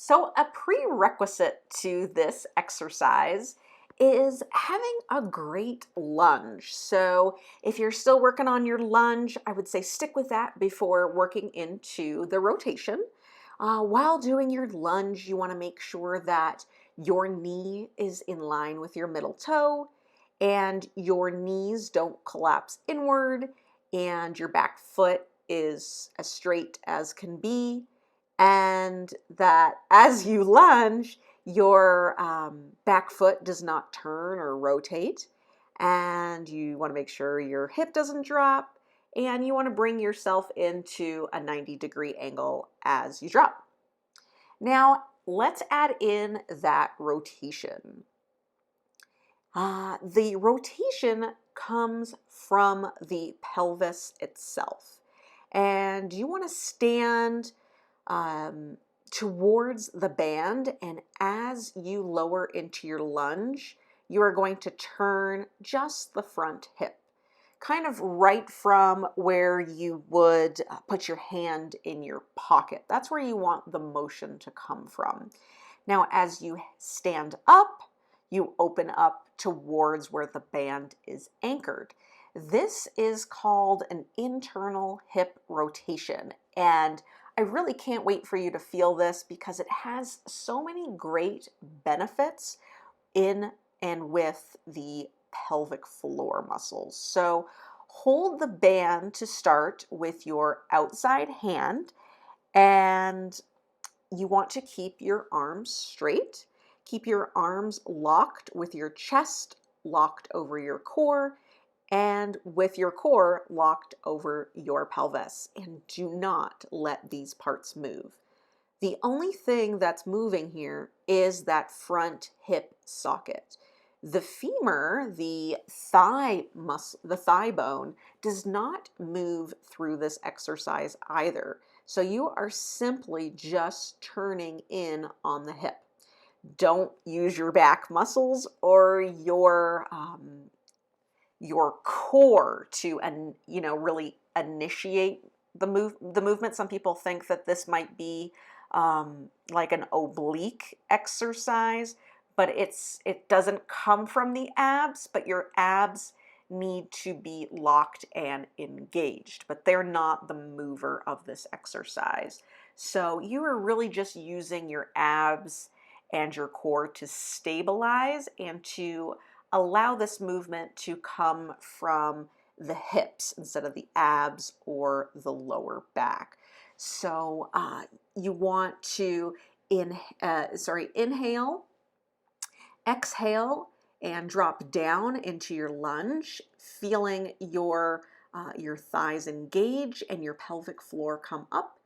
So a prerequisite to this exercise is having a great lunge. So if you're still working on your lunge, I would say stick with that before working into the rotation. While doing your lunge, you want to make sure that your knee is in line with your middle toe and your knees don't collapse inward and your back foot is as straight as can be, and that as you lunge, your back foot does not turn or rotate, and you want to make sure your hip doesn't drop, and you want to bring yourself into a 90-degree angle as you drop. Now, let's add in that rotation. The rotation comes from the pelvis itself, and you want to stand towards the band, and as you lower into your lunge, you are going to turn just the front hip, kind of right from where you would put your hand in your pocket. That's where you want the motion to come from. Now, as you stand up, you open up towards where the band is anchored. This is called an internal hip rotation, and I really can't wait for you to feel this because it has so many great benefits in and with the pelvic floor muscles. So hold the band to start with your outside hand, and you want to keep your arms straight. Keep your arms locked with your chest locked over your core and with your core locked over your pelvis. And do not let these parts move. The only thing that's moving here is that front hip socket. The femur, the thigh muscle, the thigh bone, does not move through this exercise either. So you are simply just turning in on the hip. Don't use your back muscles or your core to really initiate the movement. Some people think that this might be like an oblique exercise, but it doesn't come from the abs, but your abs need to be locked and engaged, but they're not the mover of this exercise. So you are really just using your abs and your core to stabilize and to allow this movement to come from the hips instead of the abs or the lower back. So you want to inhale, exhale, and drop down into your lunge, feeling your thighs engage and your pelvic floor come up.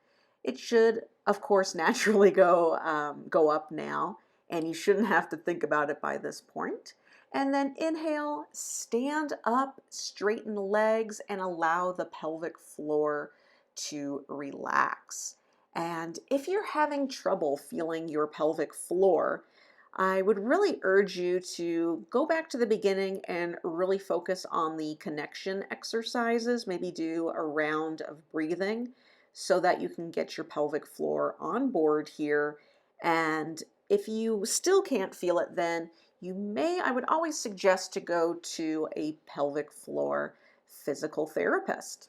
It should, of course, naturally go up now, and you shouldn't have to think about it by this point. And then inhale, stand up, straighten the legs, and allow the pelvic floor to relax. And if you're having trouble feeling your pelvic floor, I would really urge you to go back to the beginning and really focus on the connection exercises. Maybe do a round of breathing so that you can get your pelvic floor on board here. And if you still can't feel it, then I would always suggest to go to a pelvic floor physical therapist.